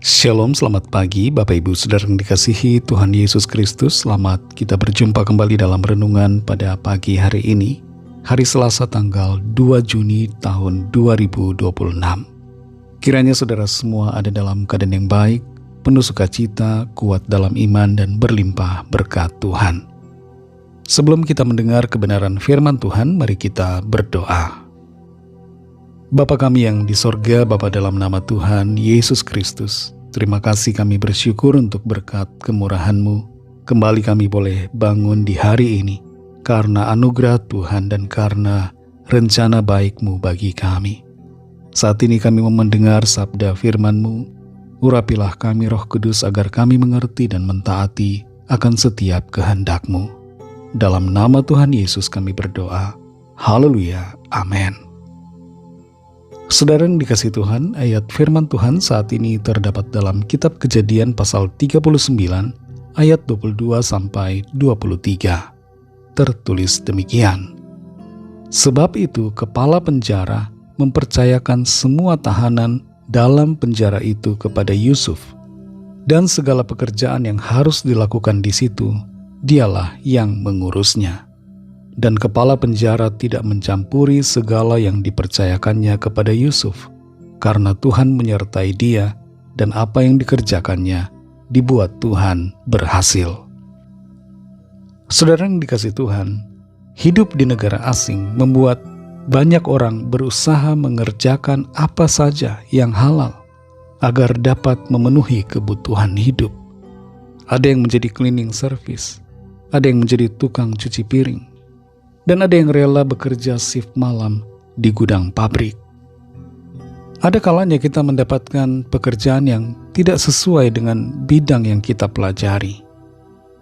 Shalom, selamat pagi Bapak Ibu Saudara yang dikasihi Tuhan Yesus Kristus. Selamat kita berjumpa kembali dalam renungan pada pagi hari ini, hari Selasa tanggal 2 Juni tahun 2026. Kiranya saudara semua ada dalam keadaan yang baik, penuh sukacita, kuat dalam iman dan berlimpah berkat Tuhan. Sebelum kita mendengar kebenaran firman Tuhan, mari kita berdoa. Bapa kami yang di sorga, Bapa dalam nama Tuhan Yesus Kristus, terima kasih kami bersyukur untuk berkat kemurahan-Mu. Kembali kami boleh bangun di hari ini, karena anugerah Tuhan dan karena rencana baik-Mu bagi kami. Saat ini kami mau mendengar sabda firman-Mu, urapilah kami Roh Kudus agar kami mengerti dan mentaati akan setiap kehendak-Mu. Dalam nama Tuhan Yesus kami berdoa, haleluya, amin. Saudara yang dikasihi Tuhan, ayat firman Tuhan saat ini terdapat dalam kitab Kejadian pasal 39 ayat 22-23. Tertulis demikian. Sebab itu kepala penjara mempercayakan semua tahanan dalam penjara itu kepada Yusuf, dan segala pekerjaan yang harus dilakukan di situ, dialah yang mengurusnya. Dan kepala penjara tidak mencampuri segala yang dipercayakannya kepada Yusuf, karena Tuhan menyertai dia, dan apa yang dikerjakannya dibuat Tuhan berhasil. Saudara yang dikasihi Tuhan, hidup di negara asing membuat banyak orang berusaha mengerjakan apa saja yang halal agar dapat memenuhi kebutuhan hidup. Ada yang menjadi cleaning service, ada yang menjadi tukang cuci piring, dan ada yang rela bekerja shift malam di gudang pabrik. Ada kalanya kita mendapatkan pekerjaan yang tidak sesuai dengan bidang yang kita pelajari.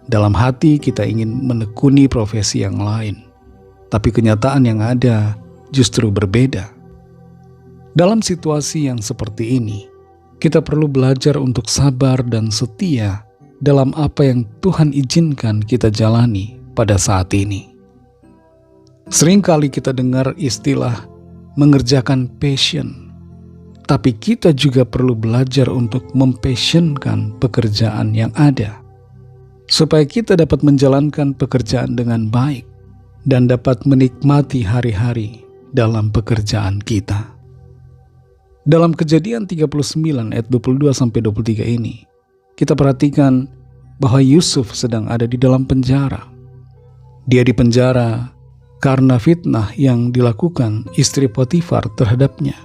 Dalam hati kita ingin menekuni profesi yang lain, tapi kenyataan yang ada justru berbeda. Dalam situasi yang seperti ini, kita perlu belajar untuk sabar dan setia dalam apa yang Tuhan izinkan kita jalani pada saat ini. Seringkali kita dengar istilah mengerjakan passion, tapi kita juga perlu belajar untuk mempassionkan pekerjaan yang ada, supaya kita dapat menjalankan pekerjaan dengan baik dan dapat menikmati hari-hari dalam pekerjaan kita. Dalam Kejadian 39 ayat 22-23 ini, kita perhatikan bahwa Yusuf sedang ada di dalam penjara. Dia di penjara karena fitnah yang dilakukan istri Potifar terhadapnya.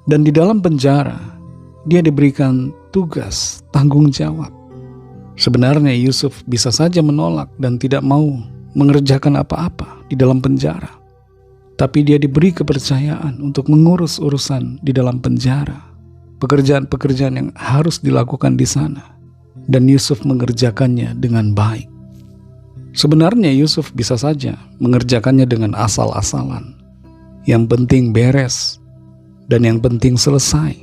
Dan di dalam penjara, dia diberikan tugas, tanggung jawab. Sebenarnya Yusuf bisa saja menolak dan tidak mau mengerjakan apa-apa di dalam penjara. Tapi dia diberi kepercayaan untuk mengurus urusan di dalam penjara, pekerjaan-pekerjaan yang harus dilakukan di sana. Dan Yusuf mengerjakannya dengan baik. Sebenarnya Yusuf bisa saja mengerjakannya dengan asal-asalan. Yang penting beres dan yang penting selesai.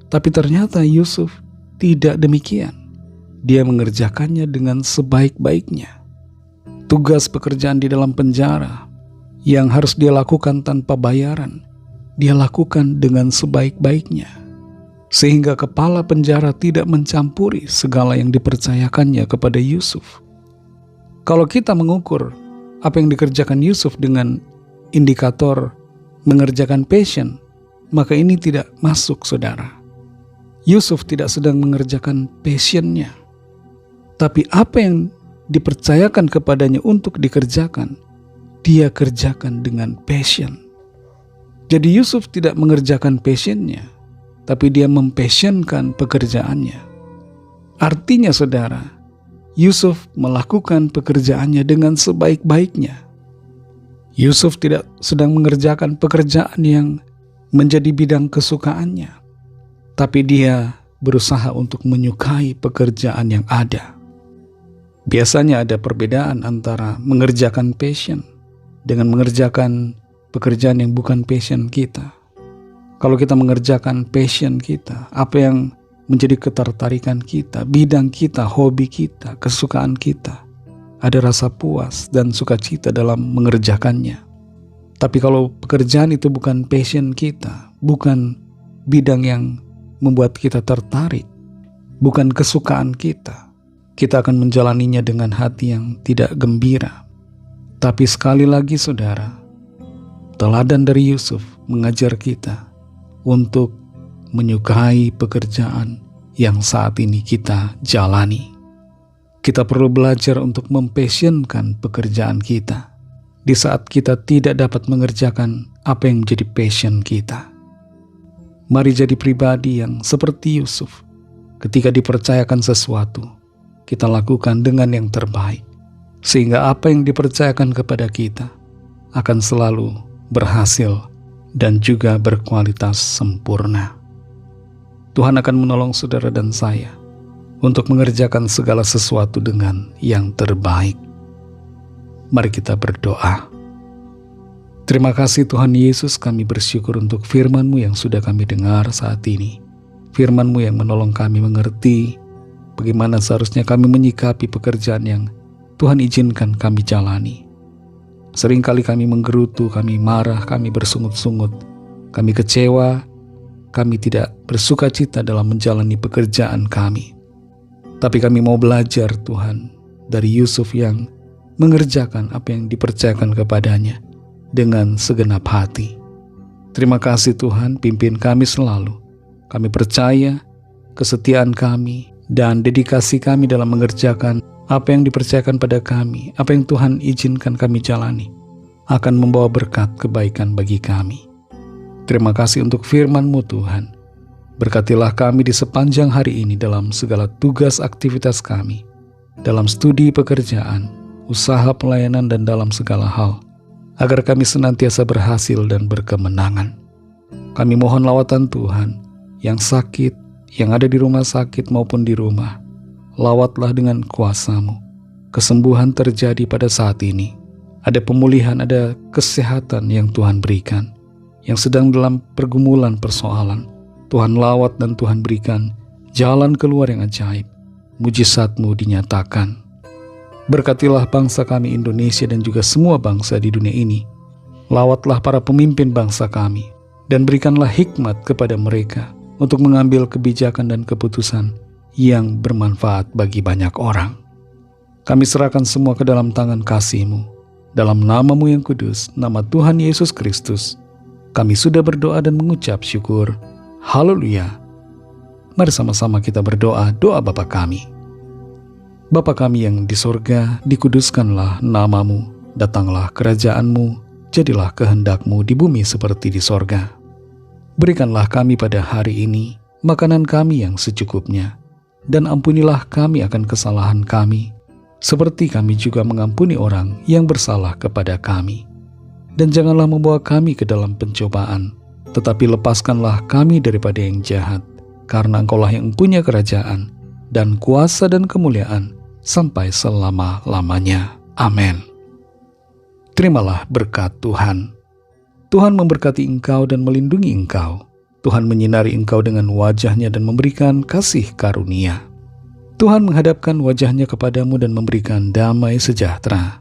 Tapi ternyata Yusuf tidak demikian. Dia mengerjakannya dengan sebaik-baiknya. Tugas pekerjaan di dalam penjara yang harus dia lakukan tanpa bayaran, dia lakukan dengan sebaik-baiknya. Sehingga kepala penjara tidak mencampuri segala yang dipercayakannya kepada Yusuf. Kalau kita mengukur apa yang dikerjakan Yusuf dengan indikator mengerjakan passion, maka ini tidak masuk, saudara. Yusuf tidak sedang mengerjakan passionnya, tapi apa yang dipercayakan kepadanya untuk dikerjakan, dia kerjakan dengan passion. Jadi Yusuf tidak mengerjakan passionnya, tapi dia mempassionkan pekerjaannya. Artinya, saudara, Yusuf melakukan pekerjaannya dengan sebaik-baiknya. Yusuf tidak sedang mengerjakan pekerjaan yang menjadi bidang kesukaannya, tapi dia berusaha untuk menyukai pekerjaan yang ada. Biasanya ada perbedaan antara mengerjakan passion dengan mengerjakan pekerjaan yang bukan passion kita. Kalau kita mengerjakan passion kita, apa yang menjadi ketertarikan kita, bidang kita, hobi kita, kesukaan kita, ada rasa puas dan sukacita dalam mengerjakannya. Tapi kalau pekerjaan itu bukan passion kita, bukan bidang yang membuat kita tertarik, bukan kesukaan kita. Kita akan menjalaninya dengan hati yang tidak gembira. Tapi sekali lagi saudara, teladan dari Yusuf mengajar kita untuk menyukai pekerjaan yang saat ini kita jalani. Kita perlu belajar untuk mempassionkan pekerjaan kita di saat kita tidak dapat mengerjakan apa yang menjadi passion kita. Mari jadi pribadi yang seperti Yusuf. Ketika dipercayakan sesuatu, kita lakukan dengan yang terbaik, sehingga apa yang dipercayakan kepada kita akan selalu berhasil dan juga berkualitas sempurna. Tuhan akan menolong saudara dan saya untuk mengerjakan segala sesuatu dengan yang terbaik. Mari kita berdoa. Terima kasih Tuhan Yesus, kami bersyukur untuk firman-Mu yang sudah kami dengar saat ini. Firman-Mu yang menolong kami mengerti bagaimana seharusnya kami menyikapi pekerjaan yang Tuhan izinkan kami jalani. Seringkali kami menggerutu, kami marah, kami bersungut-sungut, kami kecewa, kami tidak bersuka cita dalam menjalani pekerjaan kami. Tapi kami mau belajar Tuhan dari Yusuf yang mengerjakan apa yang dipercayakan kepadanya dengan segenap hati. Terima kasih Tuhan, pimpin kami selalu. Kami percaya kesetiaan kami dan dedikasi kami dalam mengerjakan apa yang dipercayakan pada kami, apa yang Tuhan izinkan kami jalani, akan membawa berkat kebaikan bagi kami. Terima kasih untuk firman-Mu Tuhan. Berkatilah kami di sepanjang hari ini dalam segala tugas aktivitas kami, dalam studi pekerjaan, usaha pelayanan dan dalam segala hal, agar kami senantiasa berhasil dan berkemenangan. Kami mohon lawatan Tuhan, yang sakit, yang ada di rumah sakit maupun di rumah, lawatlah dengan kuasa-Mu. Kesembuhan terjadi pada saat ini. Ada pemulihan, ada kesehatan yang Tuhan berikan. Yang sedang dalam pergumulan persoalan, Tuhan lawat dan Tuhan berikan jalan keluar yang ajaib. Mujizat-Mu dinyatakan. Berkatilah bangsa kami Indonesia dan juga semua bangsa di dunia ini. Lawatlah para pemimpin bangsa kami dan berikanlah hikmat kepada mereka untuk mengambil kebijakan dan keputusan yang bermanfaat bagi banyak orang. Kami serahkan semua ke dalam tangan kasih-Mu. Dalam nama-Mu yang kudus, nama Tuhan Yesus Kristus, kami sudah berdoa dan mengucap syukur. Haleluya. Mari sama-sama kita berdoa doa Bapa kami. Bapa kami yang di sorga, dikuduskanlah nama-Mu, datanglah kerajaan-Mu, jadilah kehendak-Mu di bumi seperti di sorga. Berikanlah kami pada hari ini makanan kami yang secukupnya, dan ampunilah kami akan kesalahan kami, seperti kami juga mengampuni orang yang bersalah kepada kami. Dan janganlah membawa kami ke dalam pencobaan, tetapi lepaskanlah kami daripada yang jahat, karena Engkau-lah yang punya kerajaan, dan kuasa dan kemuliaan sampai selama-lamanya. Amin. Terimalah berkat Tuhan. Tuhan memberkati engkau dan melindungi engkau. Tuhan menyinari engkau dengan wajah-Nya dan memberikan kasih karunia. Tuhan menghadapkan wajah-Nya kepadamu dan memberikan damai sejahtera.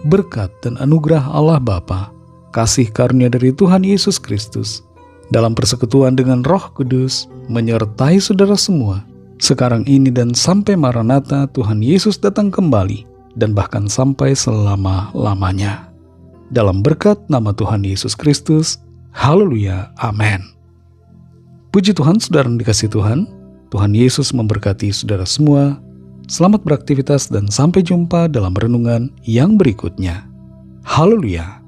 Berkat dan anugerah Allah Bapa, kasih karunia dari Tuhan Yesus Kristus, dalam persekutuan dengan Roh Kudus, menyertai saudara semua, sekarang ini dan sampai Maranatha Tuhan Yesus datang kembali, dan bahkan sampai selama-lamanya. Dalam berkat nama Tuhan Yesus Kristus, haleluya, amin. Puji Tuhan, saudara yang dikasihi Tuhan, Tuhan Yesus memberkati saudara semua. Selamat beraktivitas dan sampai jumpa dalam renungan yang berikutnya. Haleluya.